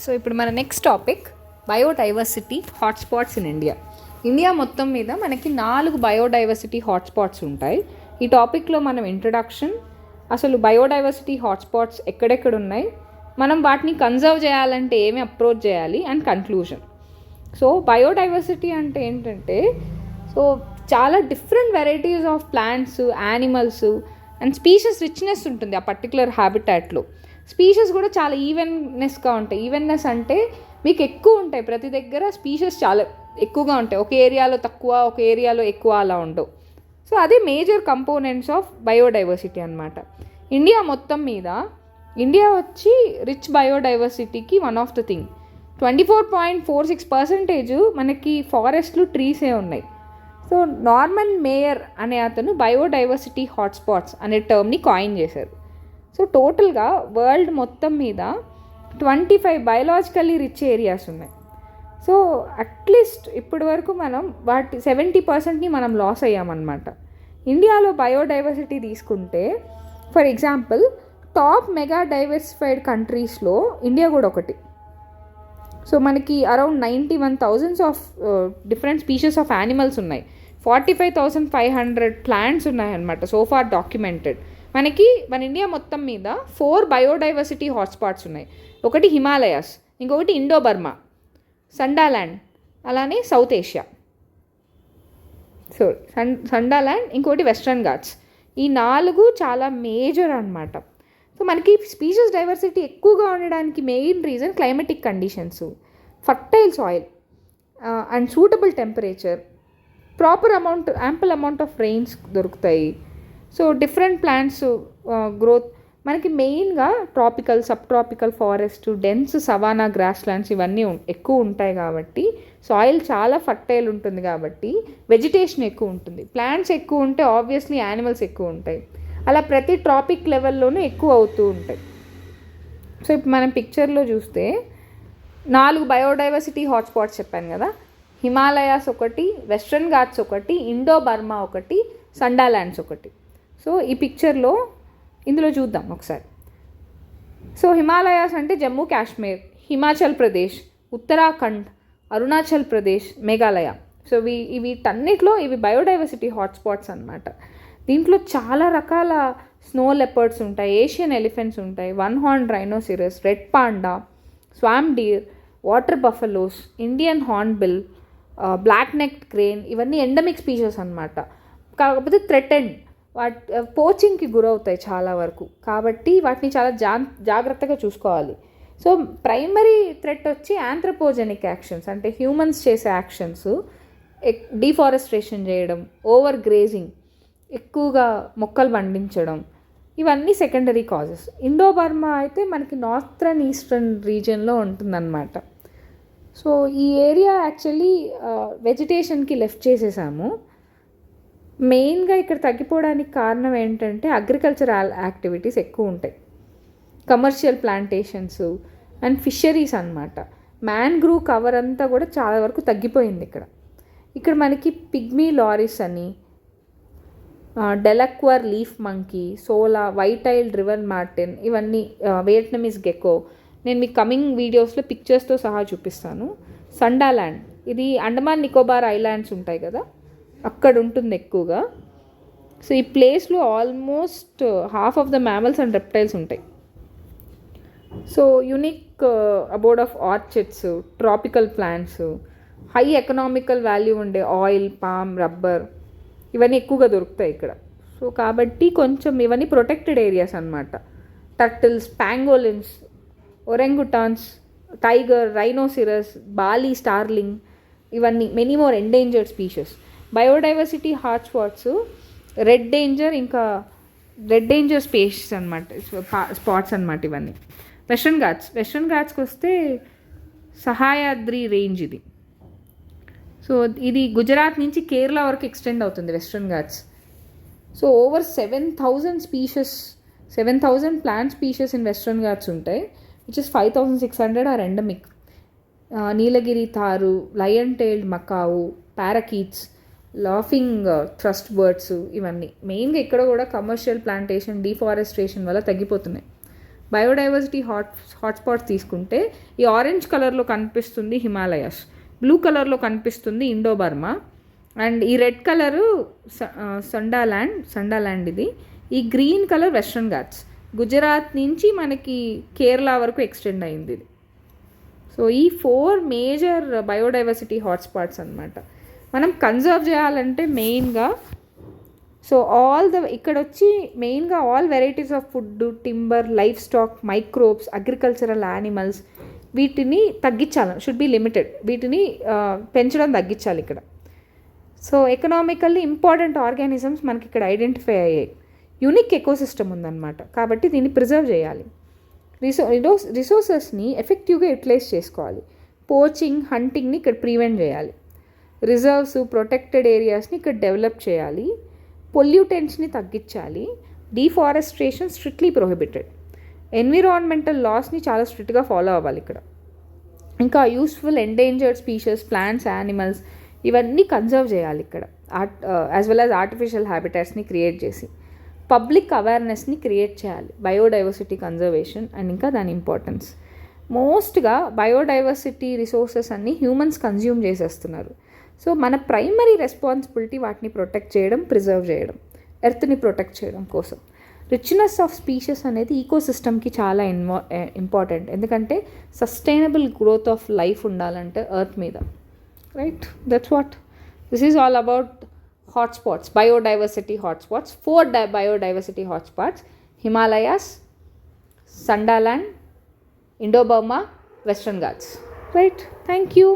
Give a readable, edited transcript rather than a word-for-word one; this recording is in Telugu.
సో ఇప్పుడు మన next topic biodiversity hotspots in India. India మొత్తం మీద మనకి 4 బయోడైవర్సిటీ హాట్స్పాట్స్ ఉంటాయి. ఈ టాపిక్లో మనం ఇంట్రడక్షన్, అసలు బయోడైవర్సిటీ హాట్స్పాట్స్ ఎక్కడెక్కడ ఉన్నాయి, మనం వాటిని కన్జర్వ్ చేయాలంటే ఏమి అప్రోచ్ చేయాలి అండ్ కన్క్లూజన్. సో బయోడైవర్సిటీ అంటే ఏంటంటే, సో చాలా different varieties of plants, animals and species richness ఉంటుంది ఆ పర్టికులర్ హ్యాబిటాట్లో. స్పీషీస్ కూడా చాలా ఈవెన్నెస్గా ఉంటాయి. ఈవెన్నెస్ అంటే మీకు ఎక్కువ ఉంటాయి, ప్రతి దగ్గర స్పీషీస్ చాలా ఎక్కువగా ఉంటాయి, ఒక ఏరియాలో తక్కువ, ఒక ఏరియాలో ఎక్కువ అలా ఉండవు. సో అదే మేజర్ కంపోనెంట్స్ ఆఫ్ బయోడైవర్సిటీ అనమాట. ఇండియా మొత్తం మీద ఇండియా వచ్చి రిచ్ బయోడైవర్సిటీకి వన్ ఆఫ్ ద థింగ్. 24.46% మనకి ఫారెస్ట్లు, ట్రీసే ఉన్నాయి. సో నార్మన్ మేయర్ అనే అతను బయోడైవర్సిటీ హాట్స్పాట్స్ అనే టర్మ్ని కాయిన్ చేశారు. సో టోటల్గా వరల్డ్ మొత్తం మీద 25 బయోలాజికల్లీ రిచ్ ఏరియాస్ ఉన్నాయి. సో అట్లీస్ట్ ఇప్పటి వరకు మనం వాటి 70%ని మనం లాస్ అయ్యామన్నమాట. ఇండియాలో బయోడైవర్సిటీ తీసుకుంటే, for example top mega diversified కంట్రీస్లో ఇండియా కూడా ఒకటి. సో మనకి around 91,000 of different species of animals ఉన్నాయి, 45,500 ప్లాంట్స్ ఉన్నాయన్నమాట సో ఫార్ డాక్యుమెంటెడ్. మన ఇండియా మొత్తం మీద 4 బయోడైవర్సిటీ హాట్స్పాట్స్ ఉన్నాయి. ఒకటి హిమాలయాస్, ఇంకొకటి ఇండో బర్మా, సండాల్యాండ్, అలానే సౌత్ ఏషియా. సో సండాల్యాండ్, ఇంకొకటి వెస్ట్రన్ ఘాట్స్. ఈ 4 చాలా మేజర్ అనమాట. సో మనకి స్పీషీస్ డైవర్సిటీ ఎక్కువగా ఉండడానికి main reason climatic conditions, fertile soil and suitable temperature, ample amount of rains దొరుకుతాయి. సో డిఫరెంట్ ప్లాంట్స్ గ్రోత్ మనకి మెయిన్గా tropical, subtropical forest, dense savanna grasslands ఇవన్నీ ఎక్కువ ఉంటాయి కాబట్టి సాయిల్ చాలా ఫర్టైల్ ఉంటుంది కాబట్టి వెజిటేషన్ ఎక్కువ ఉంటుంది. ప్లాంట్స్ ఎక్కువ ఉంటే ఆబ్వియస్లీ యానిమల్స్ ఎక్కువ ఉంటాయి. అలా ప్రతి ట్రాపిక్ లెవెల్లోనూ ఎక్కువ అవుతూ ఉంటాయి. సో ఇప్పుడు మనం పిక్చర్లో చూస్తే 4 బయోడైవర్సిటీ హాట్స్పాట్స్ చెప్పాను కదా. హిమాలయాస్ ఒకటి, వెస్ట్రన్ ఘాట్స్ ఒకటి, ఇండో బర్మా ఒకటి, సండాల్యాండ్స్ ఒకటి. సో ఈ పిక్చర్లో ఇందులో చూద్దాం ఒకసారి. సో హిమాలయాస్ అంటే జమ్మూ కాశ్మీర్, హిమాచల్ ప్రదేశ్, ఉత్తరాఖండ్, అరుణాచల్ ప్రదేశ్, మేఘాలయ. సో వీటన్నిటిలో ఇవి బయోడైవర్సిటీ హాట్స్పాట్స్ అన్నమాట. దీంట్లో చాలా రకాల స్నో లెపర్డ్స్ ఉంటాయి, ఏషియన్ ఎలిఫెంట్స్ ఉంటాయి, 1 horn rhinoceros, red panda, swamp deer, water buffaloes, Indian hornbill, black necked crane. ఇవన్నీ ఎండమిక్ స్పీషీస్ అన్నమాట. కాకపోతే థ్రెటెండ్, పోచింగ్కి గురవుతాయి చాలా వరకు, కాబట్టి వాటిని చాలా జాగ్రత్తగా చూసుకోవాలి. సో ప్రైమరీ థ్రెట్ వచ్చి యాంథ్రపోజెనిక్ యాక్షన్స్, అంటే హ్యూమన్స్ చేసే యాక్షన్స్, డిఫారెస్ట్రేషన్ చేయడం, ఓవర్ గ్రేజింగ్, ఎక్కువగా మొక్కలు పండించడం, ఇవన్నీ సెకండరీ కాజెస్. ఇండో బర్మా అయితే మనకి నార్థర్న్ ఈస్టర్న్ రీజియన్లో ఉంటుందన్నమాట. సో ఈ ఏరియా యాక్చువల్లీ వెజిటేషన్కి లెఫ్ట్ చేసేసాము. మెయిన్గా ఇక్కడ తగ్గిపోవడానికి కారణం ఏంటంటే అగ్రికల్చరల్ యాక్టివిటీస్ ఎక్కువ ఉంటాయి, కమర్షియల్ ప్లాంటేషన్స్ అండ్ ఫిషరీస్ అన్నమాట. మ్యాంగ్రూవ్ కవర్ అంతా కూడా చాలా వరకు తగ్గిపోయింది ఇక్కడ మనకి పిగ్మీ లారిస్ అని, Delacour leaf monkey, saola, white eyed river martin, ఇవన్నీ వియట్నమీస్ గెకో. నేను మీకు కమింగ్ వీడియోస్లో పిక్చర్స్తో సహా చూపిస్తాను. సండాల్యాండ్, ఇది అండమాన్ నికోబార్ ఐలాండ్స్ ఉంటాయి కదా, అక్కడ ఉంటుంది ఎక్కువగా. సో ఈ ప్లేస్లో almost half of the mammals and reptiles ఉంటాయి. So unique abode of orchids, tropical plants, high economical value ఉండే ఆయిల్, పామ్, రబ్బర్, ఇవన్నీ ఎక్కువగా దొరుకుతాయి ఇక్కడ. సో కాబట్టి కొంచెం ఇవన్నీ ప్రొటెక్టెడ్ ఏరియాస్ అన్నమాట. Turtles, pangolins, orangutans, tiger, rhinoceros, Bali starling, ఇవన్నీ many more endangered species. Biodiversity hotspots red danger spaces అనమాట, స్పాట్స్ అనమాట ఇవన్నీ. వెస్ట్రన్ ఘాట్స్కి వస్తే సహాయాద్రి రేంజ్ ఇది. సో ఇది గుజరాత్ నుంచి కేరళ వరకు ఎక్స్టెండ్ అవుతుంది Western Ghats. So over 7,000 plant species in Western Ghats ఉంటాయి, which is 5,600 are endemic. Nilgiri tahr, lion tailed macaque, parakeets, laughing thrush birds, ఇవన్నీ మెయిన్గా ఇక్కడ కూడా కమర్షియల్ ప్లాంటేషన్, డిఫారెస్ట్రేషన్ వల్ల తగ్గిపోతున్నాయి. బయోడైవర్సిటీ హాట్స్పాట్స్ తీసుకుంటే ఈ ఆరెంజ్ కలర్లో కనిపిస్తుంది హిమాలయాస్, బ్లూ కలర్లో కనిపిస్తుంది ఇండో బర్మా, అండ్ ఈ రెడ్ కలరు సండాల్యాండ్ ఇది, ఈ green colour western Ghats, Gujarat నుంచి మనకి కేరళ వరకు ఎక్స్టెండ్ అయింది ఇది. సో ఈ 4 మేజర్ బయోడైవర్సిటీ హాట్స్పాట్స్ అనమాట. మనం కన్జర్వ్ చేయాలంటే మెయిన్గా సో ఇక్కడ వచ్చి మెయిన్గా all varieties of food, timber, life stock, microbes, agricultural animals, వీటిని తగ్గించాలి, షుడ్ బి లిమిటెడ్, వీటిని పెంచడం తగ్గించాలి ఇక్కడ. సో ఎకనామికల్లీ ఇంపార్టెంట్ ఆర్గానిజమ్స్ మనకి ఇక్కడ ఐడెంటిఫై అయ్యాయి, యూనిక్ ఎకోసిస్టమ్ ఉందన్నమాట, కాబట్టి దీన్ని ప్రిజర్వ్ చేయాలి. రిసోర్సెస్ని ఎఫెక్టివ్గా యూటిలైజ్ చేసుకోవాలి. పోచింగ్, హంటింగ్ని ఇక్కడ ప్రివెంట్ చేయాలి. రిజర్వ్స్, ప్రొటెక్టెడ్ ఏరియాస్ని ఇక్కడ డెవలప్ చేయాలి. పొల్యూటెంట్స్ని తగ్గించాలి. Deforestation strictly prohibited. ఎన్విరాన్మెంటల్ లాస్ని చాలా స్ట్రిక్ట్గా ఫాలో అవ్వాలి ఇక్కడ. ఇంకా useful endangered species, plants, animals ఇవన్నీ కన్జర్వ్ చేయాలి ఇక్కడ, యాజ్ వెల్ యాజ్ ఆర్టిఫిషియల్ హ్యాబిటాట్స్ని క్రియేట్ చేసి. పబ్లిక్ అవేర్నెస్ని క్రియేట్ చేయాలి, బయోడైవర్సిటీ కన్జర్వేషన్ అండ్ ఇంకా దాని ఇంపార్టెన్స్. మోస్ట్గా బయోడైవర్సిటీ రిసోర్సెస్ అన్నీ హ్యూమన్స్ కన్జ్యూమ్ చేసేస్తున్నారు. సో మన ప్రైమరీ రెస్పాన్సిబిలిటీ వాటిని ప్రొటెక్ట్ చేయడం, ప్రిజర్వ్ చేయడం, ఎర్త్ని ప్రొటెక్ట్ చేయడం కోసం. రిచ్నెస్ ఆఫ్ స్పీషీస్ అనేది ఈకోసిస్టమ్కి చాలా ఇంపార్టెంట్, ఎందుకంటే సస్టైనబుల్ గ్రోత్ ఆఫ్ లైఫ్ ఉండాలంటే ఎర్త్ మీద, right? That's what this is all about hotspots, biodiversity hotspots. 4 biodiversity hotspots: Himalayas, Sundaland, Indo-Burma, Western Ghats. Right? Thank you.